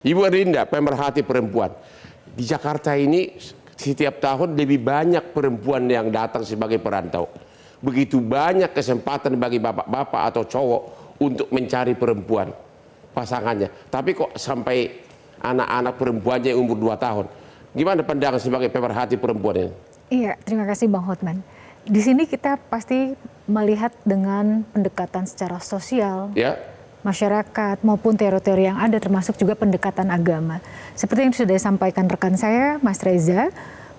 Ibu Rinda, pemerhati perempuan. Di Jakarta ini setiap tahun lebih banyak perempuan yang datang sebagai perantau. Begitu banyak kesempatan bagi bapak-bapak atau cowok untuk mencari perempuan pasangannya. Tapi kok sampai anak-anak perempuannya yang umur 2 tahun. Gimana pandangan sebagai pemerhati perempuan ini? Iya, terima kasih Bang Hotman. Di sini kita pasti melihat dengan pendekatan secara sosial. Ya. Masyarakat maupun teori-teori yang ada, termasuk juga pendekatan agama. Seperti yang sudah disampaikan rekan saya, Mas Reza,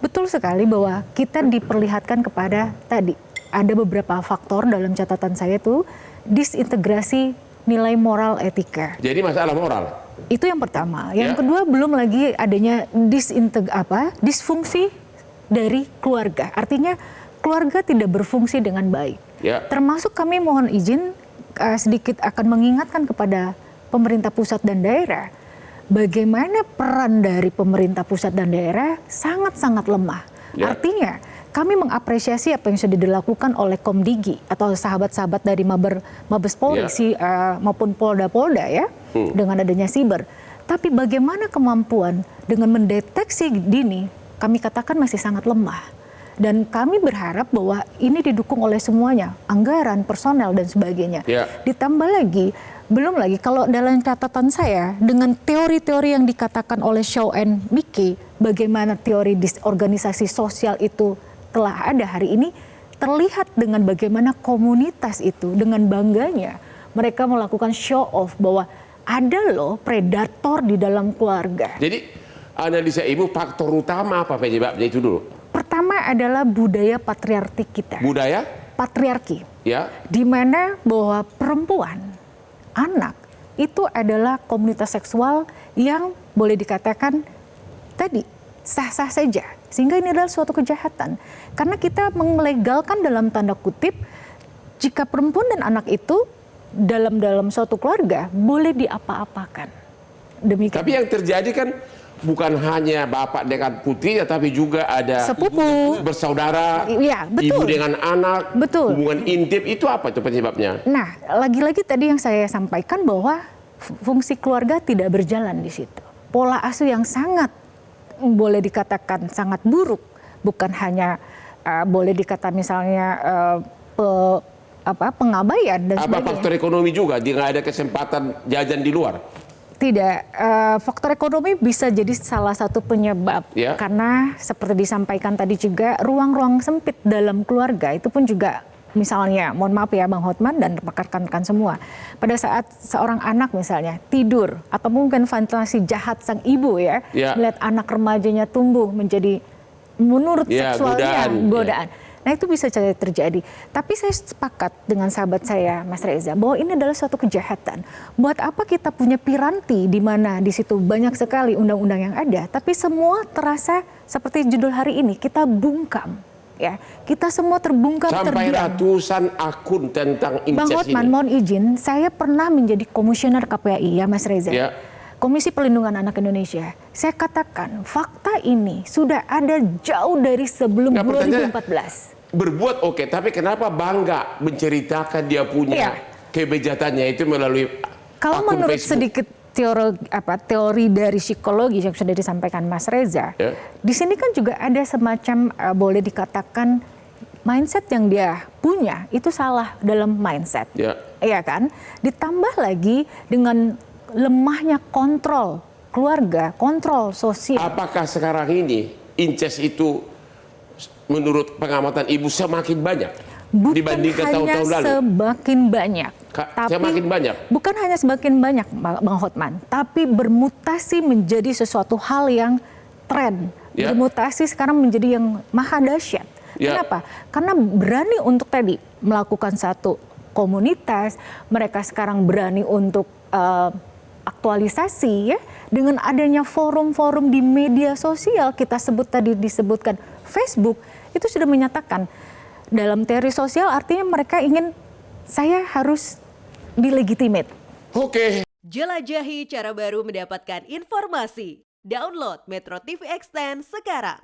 betul sekali bahwa kita diperlihatkan kepada tadi, ada beberapa faktor dalam catatan saya itu, disintegrasi nilai moral etika. Jadi masalah moral? Itu yang pertama. Yang kedua, belum lagi adanya disfungsi dari keluarga. Artinya keluarga tidak berfungsi dengan baik. Ya. Termasuk kami mohon izin sedikit akan mengingatkan kepada pemerintah pusat dan daerah, bagaimana peran dari pemerintah pusat dan daerah sangat-sangat lemah. Ya. Artinya kami mengapresiasi apa yang sudah dilakukan oleh Komdigi atau sahabat-sahabat dari Mabes Polri maupun Polda-Polda ya, dengan adanya siber. Tapi bagaimana kemampuan dengan mendeteksi dini, kami katakan masih sangat lemah. Dan kami berharap bahwa ini didukung oleh semuanya, anggaran, personel, dan sebagainya. Ya. Ditambah lagi, belum lagi kalau dalam catatan saya, dengan teori-teori yang dikatakan oleh Shaw and Mickey, bagaimana teori disorganisasi sosial itu telah ada hari ini, terlihat dengan bagaimana komunitas itu, dengan bangganya, mereka melakukan show off bahwa ada loh predator di dalam keluarga. Jadi, analisa Ibu, faktor utama apa penyebabnya itu dulu? Pertama adalah budaya patriarki kita. Budaya? Patriarki. Ya. Di mana bahwa perempuan, anak, itu adalah komunitas seksual yang boleh dikatakan tadi sah-sah saja. Sehingga ini adalah suatu kejahatan. Karena kita melegalkan dalam tanda kutip, jika perempuan dan anak itu dalam suatu keluarga boleh diapa-apakan. Demikian. Tapi yang terjadi kan bukan hanya bapak dengan putrinya, tapi juga ada sepupu, bersaudara, ya, ibu dengan anak, hubungan intim. Itu apa itu penyebabnya? Nah, lagi-lagi tadi yang saya sampaikan bahwa fungsi keluarga tidak berjalan di situ. Pola asuh yang sangat boleh dikatakan sangat buruk, bukan hanya boleh dikatakan misalnya pengabaian dan sebagainya. Apa faktor ekonomi juga? Dia nggak ada kesempatan jajan di luar? Tidak, faktor ekonomi bisa jadi salah satu penyebab. Ya. Karena seperti disampaikan tadi juga, ruang-ruang sempit dalam keluarga itu pun juga, misalnya, mohon maaf ya Bang Hotman dan rekan-rekan semua, pada saat seorang anak misalnya tidur, atau mungkin fantasi jahat sang ibu ya, melihat anak remajanya tumbuh menjadi menurut seksualnya godaan. Nah itu bisa terjadi. Tapi saya sepakat dengan sahabat saya Mas Reza bahwa ini adalah suatu kejahatan. Buat apa kita punya piranti di mana di situ banyak sekali undang-undang yang ada, tapi semua terasa seperti judul hari ini, kita bungkam. Ya, kita semua terbungkam sampai ratusan akun tentang incest. Bang Hotman, mohon izin, saya pernah menjadi komisioner KPAI ya Mas Reza. Ya. Komisi Perlindungan Anak Indonesia. Saya katakan fakta ini sudah ada jauh dari sebelum 2014. Berbuat oke, tapi kenapa bangga menceritakan dia punya kebejatannya itu melalui kalau akun menurut Facebook. Sedikit teori dari psikologi yang sudah disampaikan Mas Reza, di sini kan juga ada semacam boleh dikatakan mindset yang dia punya itu salah dalam mindset, iya kan? Ditambah lagi dengan lemahnya kontrol keluarga, kontrol sosial. Apakah sekarang ini incest itu menurut pengamatan Ibu semakin banyak dibandingkan tahun-tahun lalu? Semakin banyak. Semakin banyak. Bukan hanya semakin banyak, Bang Hotman, tapi bermutasi menjadi sesuatu hal yang tren. Bermutasi sekarang menjadi yang maha dahsyat. Kenapa? Karena berani untuk tadi melakukan satu komunitas, mereka sekarang berani untuk aktualisasi ya, dengan adanya forum-forum di media sosial, kita sebut tadi disebutkan Facebook, itu sudah menyatakan dalam teori sosial artinya mereka ingin saya harus dilegitimate. Oke. Jelajahi cara baru mendapatkan informasi. Download Metro TV Extend sekarang.